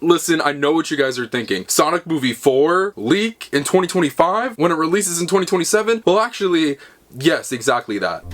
Listen, I know what you guys are thinking. Sonic Movie 4 leak in 2025 when it releases in 2027? Well, actually, yes, exactly that.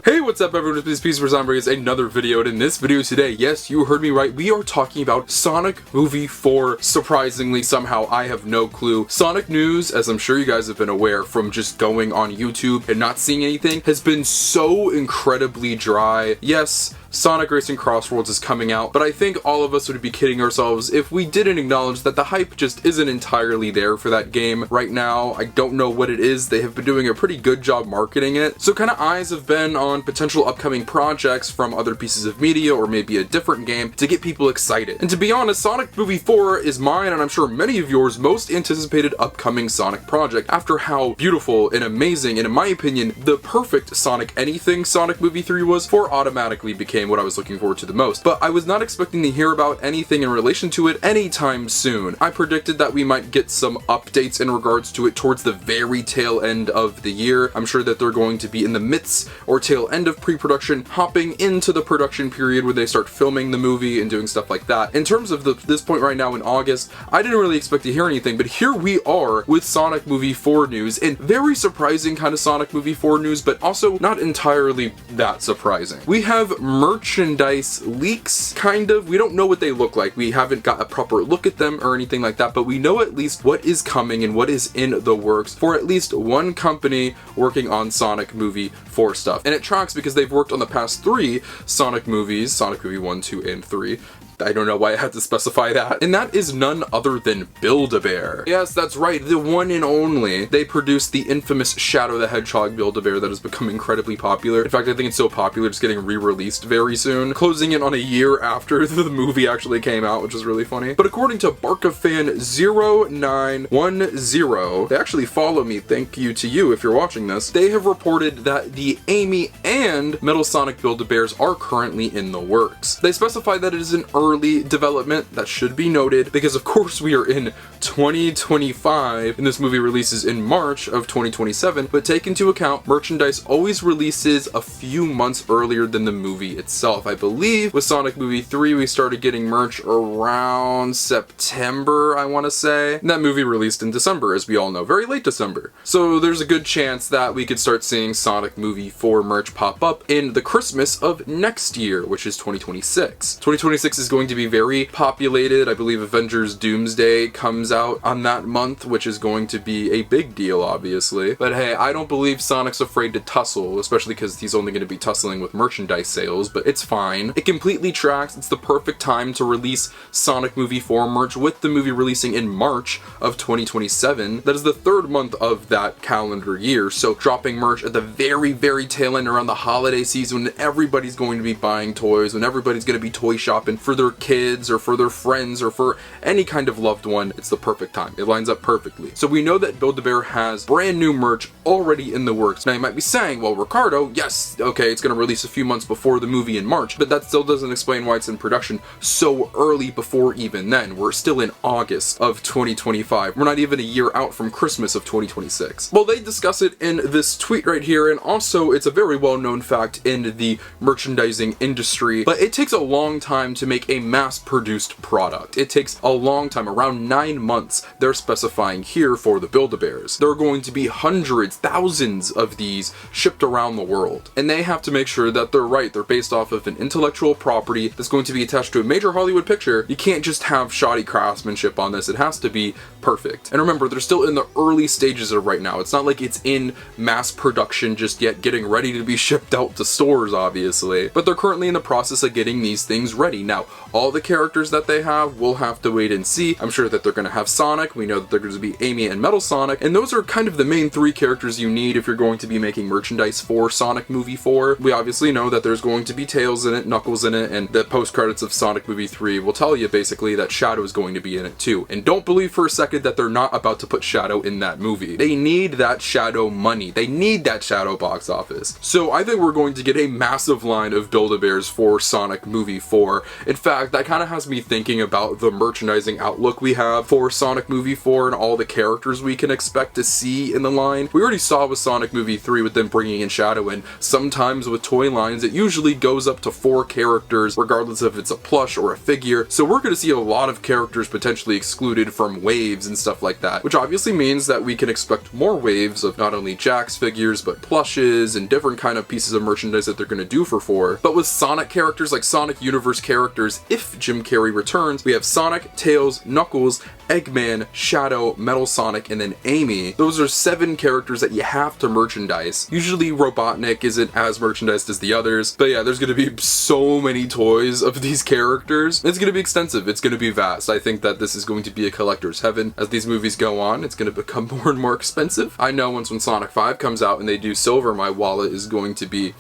Hey, what's up everyone, it's SpeedSuperSonic brings another video, and in this video today, yes, you heard me right, we are talking about Sonic Movie 4. Surprisingly, somehow, I have no clue. Sonic news, as I'm sure you guys have been aware from just going on YouTube and not seeing anything, has been so incredibly dry. Yes, Sonic Racing Crossworlds is coming out, but I think all of us would be kidding ourselves if we didn't acknowledge that the hype just isn't entirely there for that game right now. I don't know what it is. They have been doing a pretty good job marketing it, so kind of eyes have been on potential upcoming projects from other pieces of media or maybe a different game to get people excited. And to be honest, Sonic Movie 4 is mine, and I'm sure many of yours, most anticipated upcoming Sonic project after how beautiful and amazing, and in my opinion, the perfect Sonic anything Sonic Movie 3 was. 4 automatically became what I was looking forward to the most, but I was not expecting to hear about anything in relation to it anytime soon. I predicted that we might get some updates in regards to it towards the very tail end of the year. I'm sure that they're going to be in the midst or tail end of pre-production, hopping into the production period where they start filming the movie and doing stuff like that. In terms of this point right now in August, I didn't really expect to hear anything, but here we are with Sonic Movie 4 news, and very surprising kind of Sonic Movie 4 news, but also not entirely that surprising. We have merchandise leaks, kind of. We don't know what they look like. We haven't got a proper look at them or anything like that, but we know at least what is coming and what is in the works for at least one company working on Sonic Movie 4 stuff. And it tracks because they've worked on the past 3 Sonic movies, Sonic Movie 1, 2, and 3. I don't know why I had to specify that. And that is none other than Build-A-Bear. Yes, that's right, the one and only. They produced the infamous Shadow the Hedgehog Build-A-Bear that has become incredidly popular. In fact, I think it's so popular it's getting re-released very soon, closing in on a year after the movie actually came out, which is really funny. But according to BarcaFan0910, they actually follow me, thank you to you if you're watching this, they have reported that the Amy and Metal Sonic Build-A-Bears are currently in the works. They specify that it is an early development. That should be noted because of course we are in 2025 and this movie releases in March of 2027, but take into account merchandise always releases a few months earlier than the movie itself. I believe with Sonic Movie 3 we started getting merch around September, I want to say, and that movie released in December, as we all know, very late December. So there's a good chance that we could start seeing Sonic Movie 4 merch pop up in the Christmas of next year, which is 2026. 2026 is going to be very populated. I believe Avengers Doomsday comes out on that month, which is going to be a big deal, obviously. But hey, I don't believe Sonic's afraid to tussle, especially because he's only going to be tussling with merchandise sales, but it's fine. It completely tracks. It's the perfect time to release Sonic Movie 4 merch with the movie releasing in March of 2027. That is the 3rd month of that calendar year, so dropping merch at the very, very tail end around the holiday season when everybody's going to be buying toys, when everybody's going to be toy shopping for their kids or for their friends or for any kind of loved one, it's the perfect time. It lines up perfectly. So we know that Build-A-Bear has brand new merch already in the works. Now you might be saying, well, Ricardo, yes, okay, it's going to release a few months before the movie in March, but that still doesn't explain why it's in production so early before even then. We're still in August of 2025. We're not even a year out from Christmas of 2026. Well, they discuss it in this tweet right here, and also it's a very well-known fact in the merchandising industry, but it takes a long time to make a mass-produced product. It takes a long time, around 9 months they're specifying here for the Build-A-Bears. There are going to be hundreds, thousands of these shipped around the world, and they have to make sure that they're right. They're based off of an intellectual property that's going to be attached to a major Hollywood picture. You can't just have shoddy craftsmanship on this. It has to be perfect. And remember, they're still in the early stages of right now. It's not like it's in mass production just yet, getting ready to be shipped out to stores, obviously, but they're currently in the process of getting these things ready. Now, all the characters that they have, we'll have to wait and see. I'm sure that they're going to have Sonic. We know that they're going to be Amy and Metal Sonic, and those are kind of the main 3 characters you need if you're going to be making merchandise for Sonic Movie 4. We obviously know that there's going to be Tails in it, Knuckles in it, and the post-credits of Sonic Movie 3 will tell you basically that Shadow is going to be in it too. And don't believe for a second that they're not about to put Shadow in that movie. They need that Shadow money. They need that Shadow box office. So I think we're going to get a massive line of Build-A-Bears for Sonic Movie 4. In fact, that kind of has me thinking about the merchandising outlook we have for Sonic Movie 4 and all the characters we can expect to see in the line. We already saw with Sonic Movie 3 with them bringing in Shadow in. Sometimes with toy lines, it usually goes up to 4 characters, regardless if it's a plush or a figure. So we're going to see a lot of characters potentially excluded from waves and stuff like that, which obviously means that we can expect more waves of not only Jax figures, but plushes and different kind of pieces of merchandise that they're going to do for 4. But with Sonic characters, like Sonic Universe characters, if Jim Carrey returns, we have Sonic, Tails, Knuckles, Eggman, Shadow, Metal Sonic, and then Amy. Those are 7 characters that you have to merchandise. Usually Robotnik isn't as merchandised as the others, but yeah, there's going to be so many toys of these characters. It's going to be extensive. It's going to be vast. I think that this is going to be a collector's heaven. As these movies go on, it's going to become more and more expensive. I know once when Sonic 5 comes out and they do silver, my wallet is going to be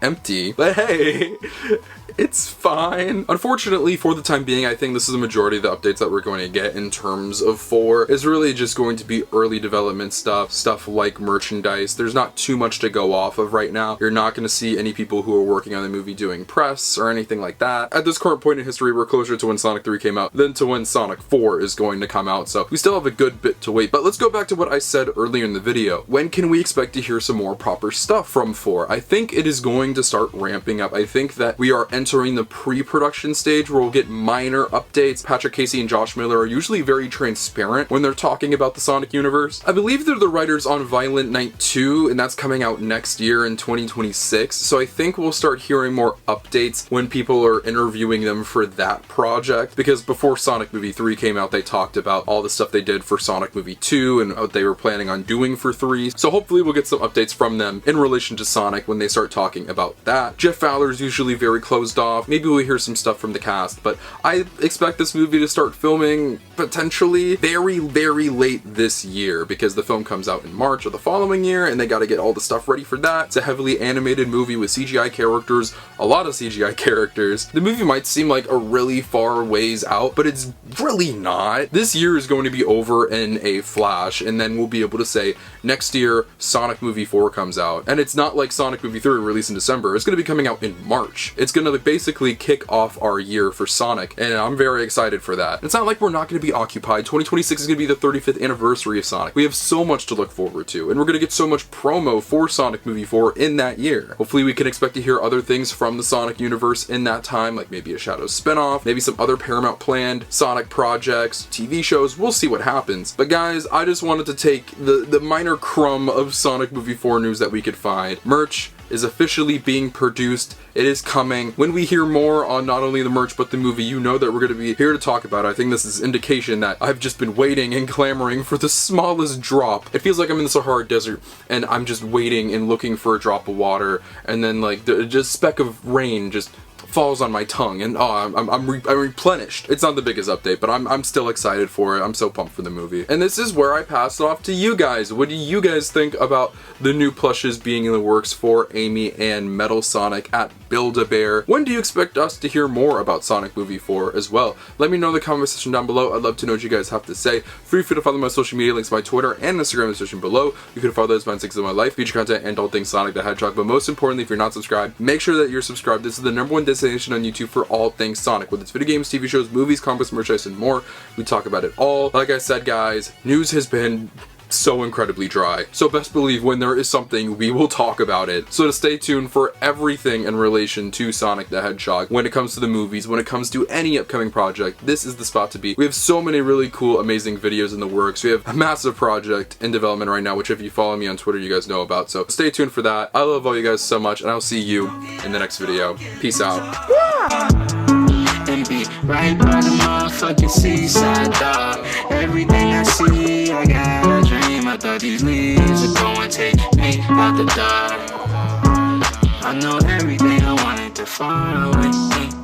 empty, but hey, it's fine. Unfortunately, for the time being, I think this is the majority of the updates that we're going to get in terms of 4 is really just going to be early development stuff like merchandise. There's not too much to go off of right now. You're not going to see any people who are working on the movie doing press or anything like that. At this current point in history, we're closer to when Sonic 3 came out than to when Sonic 4 is going to come out, so we still have a good bit to wait. But let's go back to what I said earlier in the video. When can we expect to hear some more proper stuff from 4? I think it is going to start ramping up. I think that we are entering the pre-production stage where we'll get minor updates. Patrick Casey and Josh Miller are usually very transparent when they're talking about the Sonic universe. I believe they're the writers on Violent Night 2, and that's coming out next year in 2026, so I think we'll start hearing more updates when people are interviewing them for that project, because before Sonic Movie 3 came out, they talked about all the stuff they did for Sonic Movie 2 and what they were planning on doing for 3, so hopefully we'll get some updates from them in relation to Sonic when they start talking about that. Jeff Fowler's usually very closed off. Maybe we'll hear some stuff from the cast, but I expect this movie to start filming potentially very, very late this year, because the film comes out in March of the following year and they got to get all the stuff ready for that. It's a heavily animated movie with CGI characters, a lot of CGI characters. The movie might seem like a really far ways out, but it's really not. This year is going to be over in a flash, and then we'll be able to say next year Sonic Movie 4 comes out. And it's not like Sonic Movie 3 released in December. It's going to be coming out in March. It's going to basically kick off our year for Sonic, and I'm very excited for that. It's not like we're not going to be occupied. 2026 is going to be the 35th anniversary of Sonic. We have so much to look forward to, and we're going to get so much promo for Sonic Movie 4 in that year. Hopefully we can expect to hear other things from the Sonic universe in that time, like maybe a Shadow spinoff, maybe some other Paramount planned Sonic projects, TV shows. We'll see what happens. But guys, I just wanted to take the minor crumb of Sonic Movie 4 news that we could find. Merch is officially being produced. It is coming. When we hear more on not only the merch but the movie, you know that we're going to be here to talk about it. I think this is indication that I've just been waiting and clamoring for the smallest drop. It feels like I'm in the Sahara Desert and I'm just waiting and looking for a drop of water, and then like just speck of rain just falls on my tongue, and oh, I'm replenished. It's not the biggest update, but I'm still excited for it. I'm so pumped for the movie. And this is where I pass it off to you guys. What do you guys think about the new plushes being in the works for Amy and Metal Sonic at Build-A-Bear? When do you expect us to hear more about Sonic Movie 4 as well? Let me know in the comment section down below. I'd love to know what you guys have to say. Feel free to follow my social media links, my Twitter and Instagram in the description below. You can follow those by 6 of my life, feature content, and all things Sonic the Hedgehog. But most importantly, if you're not subscribed, make sure that you're subscribed. This is the #1 destination on YouTube for all things Sonic. Whether it's video games, TV shows, movies, comics, merchandise, and more, we talk about it all. Like I said, guys, news has been so incredibly dry, so best believe when there is something, we will talk about it. So to stay tuned for everything in relation to Sonic the Hedgehog, when it comes to the movies, when it comes to any upcoming project, this is the spot to be. We have so many really cool, amazing videos in the works. We have a massive project in development right now, which if you follow me on Twitter, you guys know about. So stay tuned for that. I love all you guys so much, and I'll see you in the next video. Peace out. And be right by the motherfucking seaside, dog. Everything I see, I got a dream. I thought these leaves would go and take me out the dark. I know everything I wanted to far away.